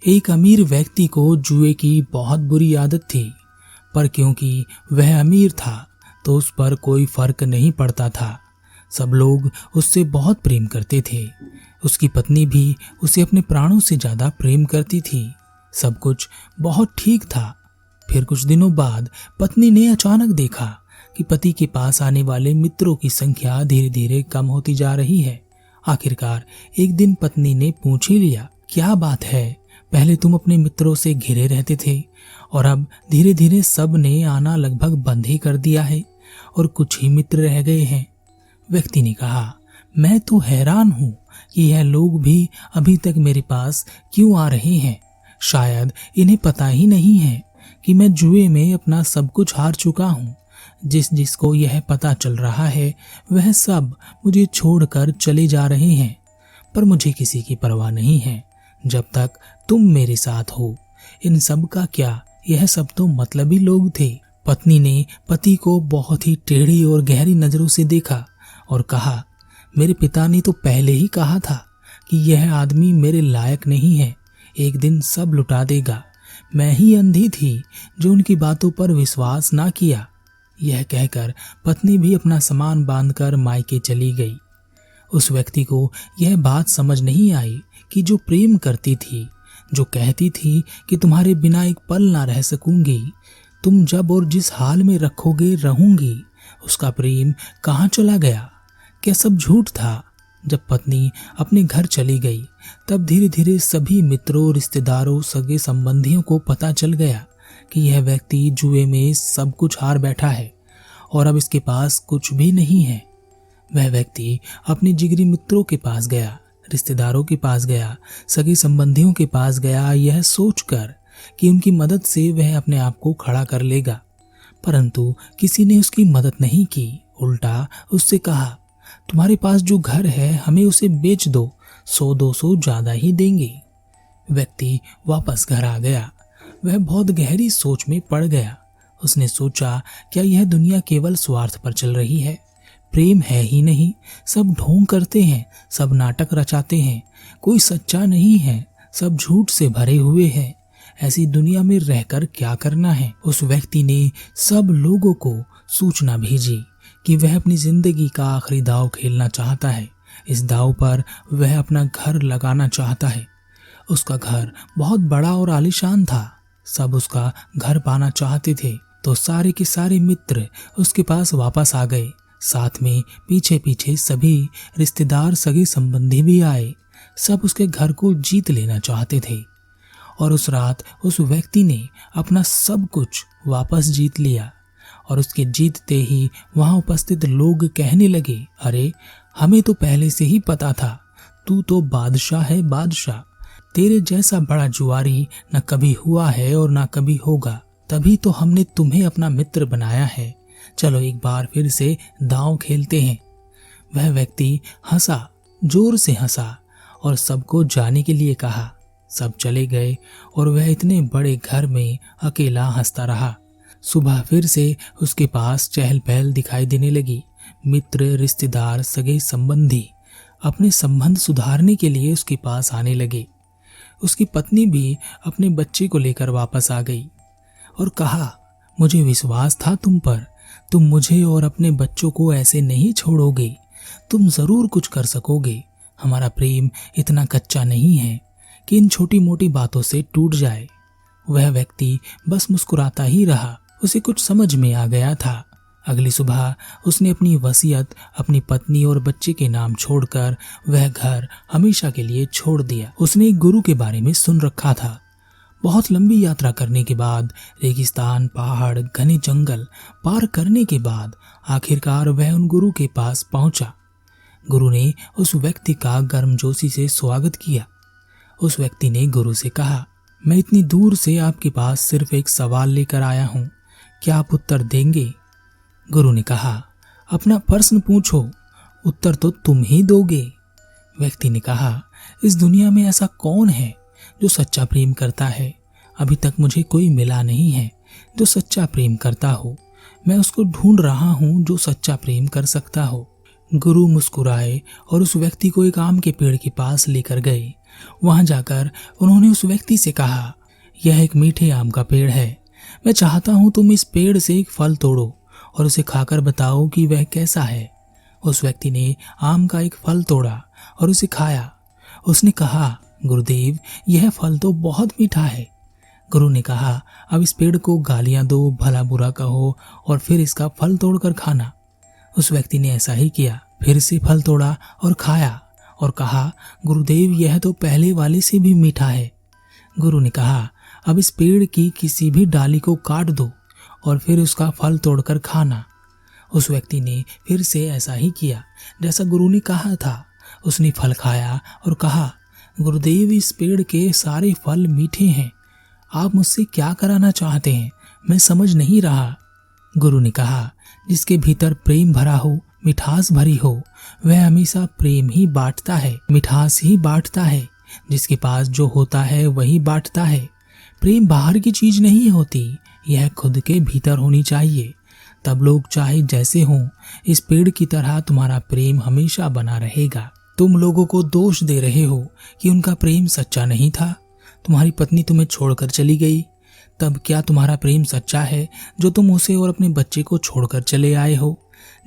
एक अमीर व्यक्ति को जुए की बहुत बुरी आदत थी, पर क्योंकि वह अमीर था तो उस पर कोई फर्क नहीं पड़ता था। सब लोग उससे बहुत प्रेम करते थे। उसकी पत्नी भी उसे अपने प्राणों से ज्यादा प्रेम करती थी। सब कुछ बहुत ठीक था। फिर कुछ दिनों बाद पत्नी ने अचानक देखा कि पति के पास आने वाले मित्रों की संख्या धीरे धीरे कम होती जा रही है। आखिरकार एक दिन पत्नी ने पूछ ही लिया, क्या बात है? पहले तुम अपने मित्रों से घिरे रहते थे और अब धीरे धीरे सब ने आना लगभग बंद ही कर दिया है और कुछ ही मित्र रह गए हैं। व्यक्ति ने कहा, मैं तो हैरान हूं कि यह लोग भी अभी तक मेरे पास क्यों आ रहे हैं। शायद इन्हें पता ही नहीं है कि मैं जुए में अपना सब कुछ हार चुका हूं। जिसको यह पता चल रहा है वह सब मुझे छोड़कर चले जा रहे हैं, पर मुझे किसी की परवाह नहीं है जब तक तुम मेरे साथ हो। इन सब का क्या, यह सब तो मतलबी लोग थे। पत्नी ने पति को बहुत ही टेढ़ी और गहरी नजरों से देखा और कहा, मेरे पिता ने तो पहले ही कहा था कि यह आदमी मेरे लायक नहीं है, एक दिन सब लुटा देगा। मैं ही अंधी थी जो उनकी बातों पर विश्वास ना किया। यह कहकर पत्नी भी अपना सामान बांधकर मायके चली गई। उस व्यक्ति को यह बात समझ नहीं आई कि जो प्रेम करती थी, जो कहती थी कि तुम्हारे बिना एक पल ना रह सकूंगी, तुम जब और जिस हाल में रखोगे रहूंगी, उसका प्रेम कहाँ चला गया? क्या सब झूठ था? जब पत्नी अपने घर चली गई तब धीरे धीरे सभी मित्रों, रिश्तेदारों, सगे संबंधियों को पता चल गया कि यह व्यक्ति जुए में सब कुछ हार बैठा है और अब इसके पास कुछ भी नहीं है। वह व्यक्ति अपने जिगरी मित्रों के पास गया, रिश्तेदारों के पास गया, सगे संबंधियों के पास गया, यह सोचकर कि उनकी मदद से वह अपने आप को खड़ा कर लेगा, परंतु किसी ने उसकी मदद नहीं की। उल्टा उससे कहा, तुम्हारे पास जो घर है हमें उसे बेच दो, 100-200 ज्यादा ही देंगे। व्यक्ति वापस घर आ गया। वह बहुत गहरी सोच में पड़ गया। उसने सोचा, क्या यह दुनिया केवल स्वार्थ पर चल रही है? प्रेम है ही नहीं, सब ढोंग करते हैं, सब नाटक रचाते हैं, कोई सच्चा नहीं है, सब झूठ से भरे हुए हैं। ऐसी दुनिया में रहकर क्या करना है? उस व्यक्ति ने सब लोगों को सूचना भेजी कि वह अपनी जिंदगी का आखिरी दांव खेलना चाहता है। इस दांव पर वह अपना घर लगाना चाहता है। उसका घर बहुत बड़ा और आलीशान था। सब उसका घर पाना चाहते थे तो सारे के सारे मित्र उसके पास वापस आ गए। साथ में पीछे पीछे सभी रिश्तेदार, सगे संबंधी भी आए। सब उसके घर को जीत लेना चाहते थे और उस रात उस व्यक्ति ने अपना सब कुछ वापस जीत लिया। और उसके जीतते ही वहां उपस्थित लोग कहने लगे, अरे हमें तो पहले से ही पता था, तू तो बादशाह है, बादशाह। तेरे जैसा बड़ा जुआरी न कभी हुआ है और न कभी होगा, तभी तो हमने तुम्हें अपना मित्र बनाया है। चलो एक बार फिर से दांव खेलते हैं। वह व्यक्ति हंसा, जोर से हंसा और सबको जाने के लिए कहा। सब चले गए और वह इतने बड़े घर में अकेला हंसता रहा। सुबह फिर से उसके पास चहल पहल दिखाई देने लगी। मित्र, रिश्तेदार, सगे संबंधी अपने संबंध सुधारने के लिए उसके पास आने लगे। उसकी पत्नी भी अपने बच्चे को लेकर वापस आ गई और कहा, मुझे विश्वास था तुम पर, तुम मुझे और अपने बच्चों को ऐसे नहीं छोड़ोगे, तुम जरूर कुछ कर सकोगे। हमारा प्रेम इतना कच्चा नहीं है कि इन छोटी मोटी बातों से टूट जाए। वह व्यक्ति बस मुस्कुराता ही रहा। उसे कुछ समझ में आ गया था। अगली सुबह उसने अपनी वसीयत अपनी पत्नी और बच्चे के नाम छोड़कर वह घर हमेशा के लिए छोड़ दिया। उसने एक गुरु के बारे में सुन रखा था। बहुत लंबी यात्रा करने के बाद, रेगिस्तान, पहाड़, घने जंगल पार करने के बाद आखिरकार वह उन गुरु के पास पहुंचा। गुरु ने उस व्यक्ति का गर्मजोशी से स्वागत किया। उस व्यक्ति ने गुरु से कहा, मैं इतनी दूर से आपके पास सिर्फ एक सवाल लेकर आया हूँ, क्या आप उत्तर देंगे? गुरु ने कहा, अपना प्रश्न पूछो, उत्तर तो तुम ही दोगे। व्यक्ति ने कहा, इस दुनिया में ऐसा कौन है जो सच्चा प्रेम करता है? अभी तक मुझे कोई मिला नहीं है जो सच्चा प्रेम करता हो। मैं उसको ढूंढ रहा हूँ जो सच्चा प्रेम कर सकता हो। गुरु मुस्कुराए और उस व्यक्ति को एक आम के पेड़ के पास लेकर गए वहां जाकर उन्होंने उस व्यक्ति से कहा, यह एक मीठे आम का पेड़ है। मैं चाहता हूं तुम इस पेड़ से एक फल तोड़ो और उसे खाकर बताओ कि वह कैसा है। उस व्यक्ति ने आम का एक फल तोड़ा और उसे खाया। उसने कहा, गुरुदेव, यह फल तो बहुत मीठा है। गुरु ने कहा, अब इस पेड़ को गालियां दो, भला बुरा कहो और फिर इसका फल तोड़कर खाना। उस व्यक्ति ने ऐसा ही किया, फिर से फल तोड़ा और खाया और कहा, गुरुदेव, यह तो पहले वाले से भी मीठा है। गुरु ने कहा, अब इस पेड़ की किसी भी डाली को काट दो और फिर उसका फल तोड़कर खाना। उस व्यक्ति ने फिर से ऐसा ही किया जैसा गुरु ने कहा था। उसने फल खाया और कहा, गुरुदेव, इस पेड़ के सारे फल मीठे हैं। आप मुझसे क्या कराना चाहते हैं, मैं समझ नहीं रहा। गुरु ने कहा, जिसके भीतर प्रेम भरा हो, मिठास भरी हो, वह हमेशा प्रेम ही बांटता है, मिठास ही बांटता है। जिसके पास जो होता है वही बांटता है। प्रेम बाहर की चीज नहीं होती, यह खुद के भीतर होनी चाहिए। तब लोग चाहे जैसे हों, इस पेड़ की तरह तुम्हारा प्रेम हमेशा बना रहेगा। तुम लोगों को दोष दे रहे हो कि उनका प्रेम सच्चा नहीं था। तुम्हारी पत्नी तुम्हें छोड़कर चली गई, तब क्या तुम्हारा प्रेम सच्चा है जो तुम उसे और अपने बच्चे को छोड़कर चले आए हो?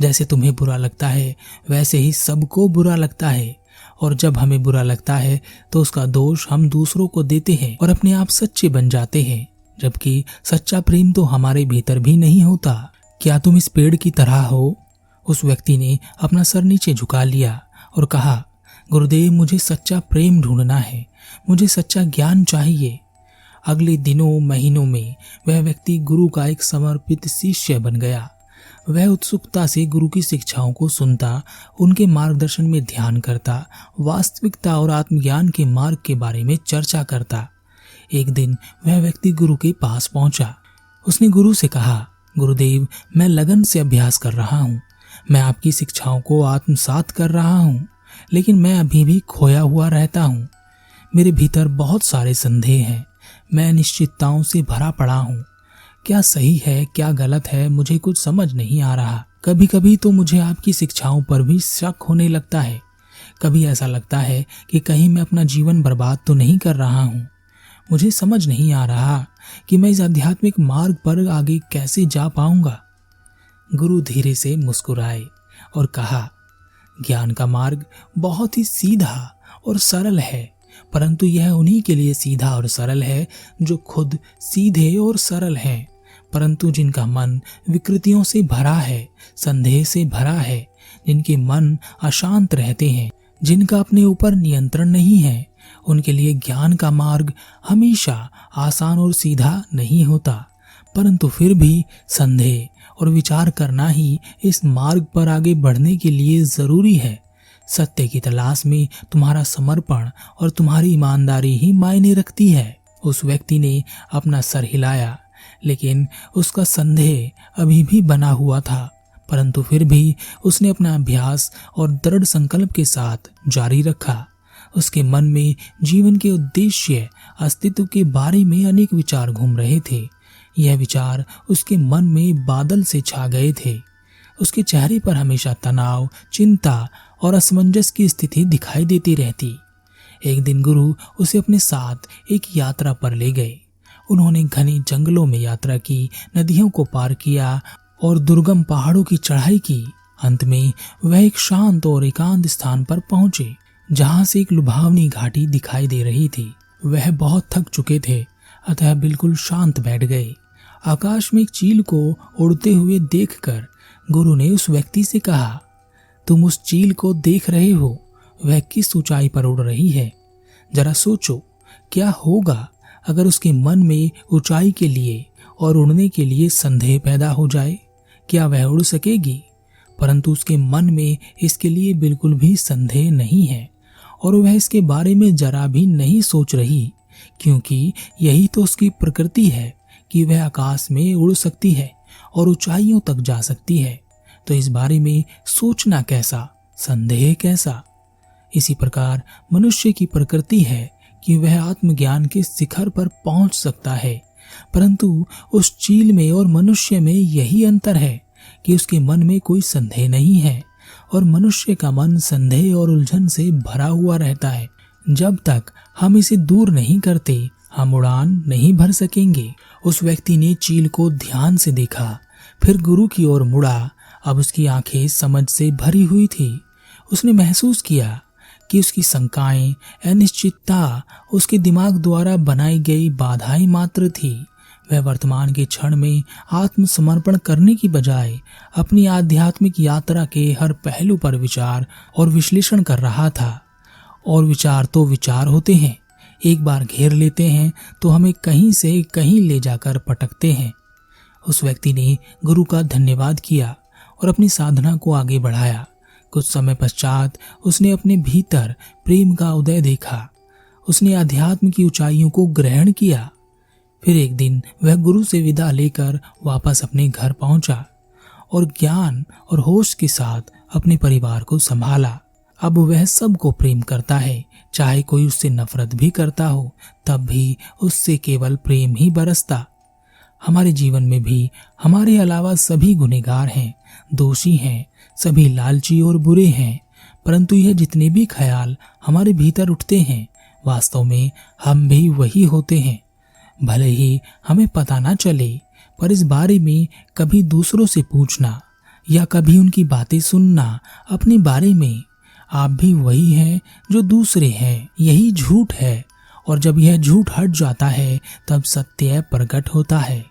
जैसे तुम्हें बुरा लगता है वैसे ही सबको बुरा लगता है, और जब हमें बुरा लगता है तो उसका दोष हम दूसरों को देते हैं और अपने आप सच्चे बन जाते हैं, जबकि सच्चा प्रेम तो हमारे भीतर भी नहीं होता। क्या तुम इस पेड़ की तरह हो? उस व्यक्ति ने अपना सर नीचे झुका लिया और कहा, गुरुदेव, मुझे सच्चा प्रेम ढूंढना है, मुझे सच्चा ज्ञान चाहिए। अगले दिनों महीनों में वह व्यक्ति गुरु का एक समर्पित शिष्य बन गया। वह उत्सुकता से गुरु की शिक्षाओं को सुनता, उनके मार्गदर्शन में ध्यान करता, वास्तविकता और आत्मज्ञान के मार्ग के बारे में चर्चा करता। एक दिन वह व्यक्ति गुरु के पास पहुंचा। उसने गुरु से कहा, गुरुदेव, मैं लगन से अभ्यास कर रहा हूँ, मैं आपकी शिक्षाओं को आत्मसात कर रहा हूँ, लेकिन मैं अभी भी खोया हुआ रहता हूँ। मेरे भीतर बहुत सारे संदेह हैं, मैं अनिश्चितताओं से भरा पड़ा हूँ। क्या सही है, क्या गलत है, मुझे कुछ समझ नहीं आ रहा। कभी कभी तो मुझे आपकी शिक्षाओं पर भी शक होने लगता है। कभी ऐसा लगता है कि कहीं मैं अपना जीवन बर्बाद तो नहीं कर रहा हूँ। मुझे समझ नहीं आ रहा कि मैं इस आध्यात्मिक मार्ग पर आगे कैसे जा पाऊंगा। गुरु धीरे से मुस्कुराए और कहा, ज्ञान का मार्ग बहुत ही सीधा और सरल है, परंतु यह उन्हीं के लिए सीधा और सरल है जो खुद सीधे और सरल हैं, परंतु जिनका मन विकृतियों से भरा है, संदेह से भरा है, जिनके मन अशांत रहते हैं, जिनका अपने ऊपर नियंत्रण नहीं है, उनके लिए ज्ञान का मार्ग हमेशा आसान और सीधा नहीं होता। परंतु फिर भी संदेह और विचार करना ही इस मार्ग पर आगे बढ़ने के लिए जरूरी है। सत्य की तलाश में तुम्हारा समर्पण और तुम्हारी ईमानदारी ही मायने रखती है। उस व्यक्ति ने अपना सर हिलाया, लेकिन उसका संदेह अभी भी बना हुआ था, परंतु फिर भी उसने अपना अभ्यास और दृढ़ संकल्प के साथ जारी रखा। उसके मन में जीवन के उद्देश्य, अस्तित्व के बारे में अनेक विचार घूम रहे थे। यह विचार उसके मन में बादल से छा गए थे। उसके चेहरे पर हमेशा तनाव, चिंता और असमंजस की स्थिति दिखाई देती रहती। एक दिन गुरु उसे अपने साथ एक यात्रा पर ले गए। उन्होंने घने जंगलों में यात्रा की, नदियों को पार किया और दुर्गम पहाड़ों की चढ़ाई की। अंत में वह एक शांत और एकांत स्थान पर पहुंचे, जहां से एक लुभावनी घाटी दिखाई दे रही थी। वह बहुत थक चुके थे, अतः बिल्कुल शांत बैठ गए। आकाश में एक चील को उड़ते हुए देखकर गुरु ने उस व्यक्ति से कहा, तुम उस चील को देख रहे हो, वह किस ऊंचाई पर उड़ रही है? जरा सोचो, क्या होगा अगर उसके मन में ऊंचाई के लिए और उड़ने के लिए संदेह पैदा हो जाए? क्या वह उड़ सकेगी? परंतु उसके मन में इसके लिए बिल्कुल भी संदेह नहीं है और वह इसके बारे में जरा भी नहीं सोच रही, क्योंकि यही तो उसकी प्रकृति है कि वह आकाश में उड़ सकती है और ऊंचाइयों तक जा सकती है। तो इस बारे में सोचना कैसा, संदेह कैसा? इसी प्रकार मनुष्य की प्रकृति है कि वह आत्मज्ञान के शिखर पर पहुंच सकता है, परंतु उस चील में और मनुष्य में यही अंतर है कि उसके मन में कोई संदेह नहीं है और मनुष्य का मन संदेह और उलझन से भरा हुआ रहता है। जब तक हम इसे दूर नहीं करते हम उड़ान नहीं भर सकेंगे। उस व्यक्ति ने चील को ध्यान से देखा, फिर गुरु की ओर मुड़ा। अब उसकी आंखें समझ से भरी हुई थी। उसने महसूस किया कि उसकी शंकाएं, अनिश्चितता उसके दिमाग द्वारा बनाई गई बाधाएं मात्र थी। वह वर्तमान के क्षण में आत्मसमर्पण करने की बजाय अपनी आध्यात्मिक यात्रा के हर पहलू पर विचार और विश्लेषण कर रहा था। और विचार तो विचार होते हैं, एक बार घेर लेते हैं तो हमें कहीं से कहीं ले जाकर पटकते हैं। उस व्यक्ति ने गुरु का धन्यवाद किया और अपनी साधना को आगे बढ़ाया। कुछ समय पश्चात उसने अपने भीतर प्रेम का उदय देखा। उसने अध्यात्म की ऊंचाइयों को ग्रहण किया। फिर एक दिन वह गुरु से विदा लेकर वापस अपने घर पहुंचा और ज्ञान और होश के साथ अपने परिवार को संभाला। अब वह सबको प्रेम करता है, चाहे कोई उससे नफरत भी करता हो, तब भी उससे केवल प्रेम ही बरसता। हमारे जीवन में भी हमारे अलावा सभी गुनहगार हैं, दोषी हैं, सभी लालची और बुरे हैं, परंतु यह जितने भी ख्याल हमारे भीतर उठते हैं वास्तव में हम भी वही होते हैं। भले ही हमें पता ना चले, पर इस बारे में कभी दूसरों से पूछना या कभी उनकी बातें सुनना अपने बारे में, आप भी वही हैं जो दूसरे हैं, यही झूठ है। और जब यह झूठ हट जाता है तब सत्य प्रकट होता है।